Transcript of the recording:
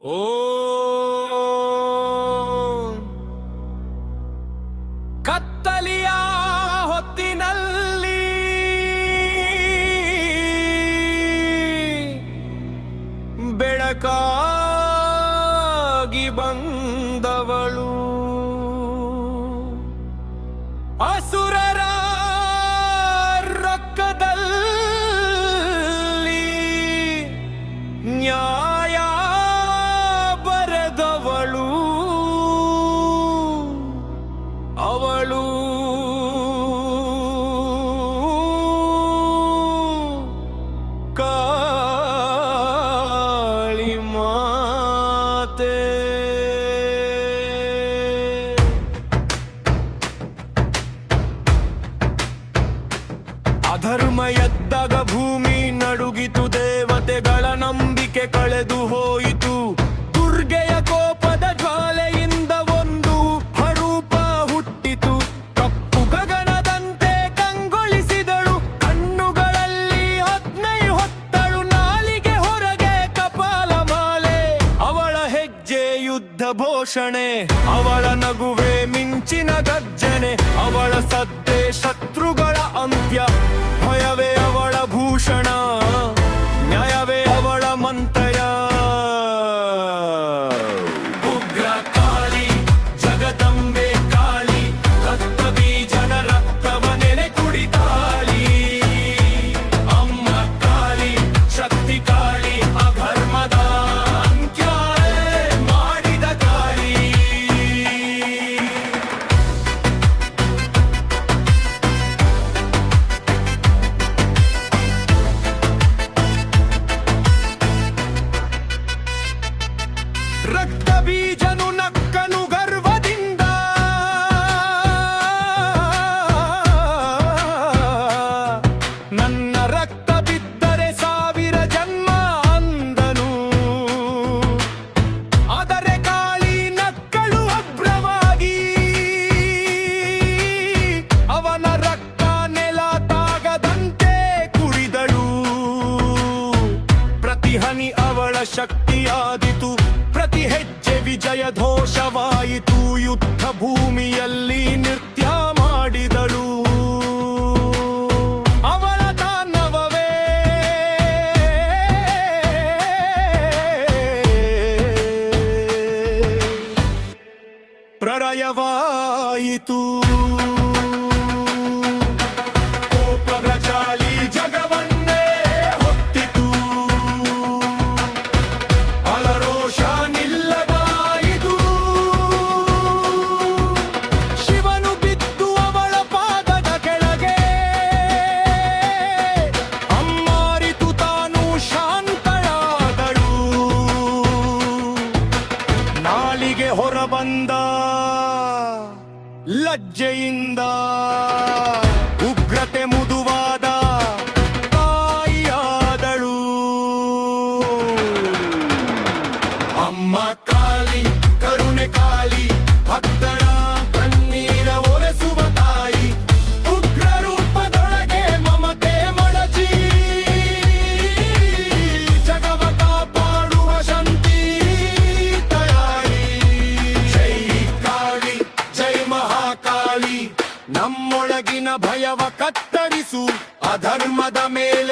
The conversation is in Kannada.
ಓ ಕತ್ತಲಿಯ ಹೊತ್ತಿನಲ್ಲಿ ಬೆಳಕಾಗಿ ಬಂದವಳು ಅಸುರರ ರೊಕ್ಕದಲ್ಲಿ ನ್ಯಾಯ ಬರೆದವಳು ಅವಳು ಕಾಳಿ ಮಾತೆ. ಅಧರ್ಮ ಎದ್ದಾಗ ಭೂಮಿ ನಡುಗಿತು, ದೇವತೆಗಳ ನಂಬಿಕೆ ಕಳೆದು ಹೋಯಿತು. ದುರ್ಗೆಯ ಕೋಪದ ಜ್ವಾಲೆಯಿಂದ ಒಂದು ಹರೂಪ ಹುಟ್ಟಿತು. ಕಪ್ಪು ಗಗನದಂತೆ ಕಂಗೊಳಿಸಿದಳು, ಕಣ್ಣುಗಳಲ್ಲಿ ಅಗ್ನಿ ಹೊತ್ತಳು, ನಾಲಿಗೆ ಹೊರಗೆ ಕಪಾಲ ಮಾಲೆ. ಅವಳ ಹೆಜ್ಜೆ ಯುದ್ಧ ಘೋಷಣೆ, ಅವಳ ನಗುವೆ ಮಿಂಚಿನ ಗರ್ಜನೆ, ಅವಳ ಸದ್ದೆ ಶತ್ರುಗಳ ಅಂತ್ಯ. ಭಯವೇ ಅವಳ ಭೂಷಣ, ನ್ಯಾಯವೇ ಅವಳ ಮಂತ್ರಯ. ಉಗ್ರ ಕಾಳಿ, ಜಗದಂಬೆ ಕಾಳಿ, ರಕ್ತ ಬೀಜನ ರಕ್ತವ ನೆನೆ ಕುಡಿತಾಳಿ. ಅಮ್ಮ ಕಾಳಿ, ಶಕ್ತಿ ಕಾಳಿ, ಅಧರ್ಮದ ಅಂತ್ಯ ಮಾಡಿದ ಕಾಳಿ. ರಕ್ತ ಬೀಜನು ನಕ್ಕನು ಗರ್ವದಿಂದ, ನನ್ನ ರಕ್ತ ಬಿದ್ದರೆ ಸಾವಿರ ಜನ್ಮ ಅಂದನು. ಆದರೆ ಕಾಳಿ ನಕ್ಕಳು ಅಭ್ರವಾಗಿ, ಅವನ ರಕ್ತ ನೆಲ ತಾಗದಂತೆ ಕುಡಿದಳು. ಪ್ರತಿ ಹನಿ ಅವಳ ಶಕ್ತಿಯಾದಿತು, ಪ್ರತಿ ಹೆಜ್ಜೆ ವಿಜಯ ಘೋಷವಾಯಿತು. ಯುದ್ಧ ಭೂಮಿಯಲ್ಲಿ ನೃತ್ಯ ಮಾಡಿದಳು. ಅವಳ ತಾಂಡವವೇ ಪ್ರಳಯವಾಯಿತು. ಕೋಪದ ಚಾಳಿ ಜಗವನ್ನೇ ಹೊತ್ತಿತು. ಅಲರೋಷ ನಿಲ್ಲದಾಯಿತು. ಶಿವನು ಬಿದ್ದು ಅವಳ ಪಾದದ ಕೆಳಗೆ, ಅಮ್ಮಾರಿತು ತಾನು ಶಾಂತಳಾದಳು. ನಾಲಿಗೆ ಹೊರಬಂದ ಲಜ್ಜೆಯಿಂದ, ಉಗ್ರತೆ ಮುದುವಾದ ತಾಯಿಯಾದಳು. ಅಮ್ಮ ಕಾಳಿ, ಕರುಣೆ ಕಾಳಿ, ಭಕ್ತರ ಕಣ್ಣೀರ ಒರೆಸುವ ತಾಯಿ. ಉಗ್ರ ರೂಪದೊಳಗೆ ಮಮತೆ ಮಡಚಿ, ಜಗವ ಕಾಪಾಡುವ ಶಕ್ತಿ ತಯಾರಿ. ಜೈ ಕಾಳಿ, ಜೈ ಮಹಾಕಾಳಿ, ನಮ್ಮೊಳಗಿನ ಭಯವ ಕತ್ತರಿಸು, ಅಧರ್ಮದ ಮೇಲೆ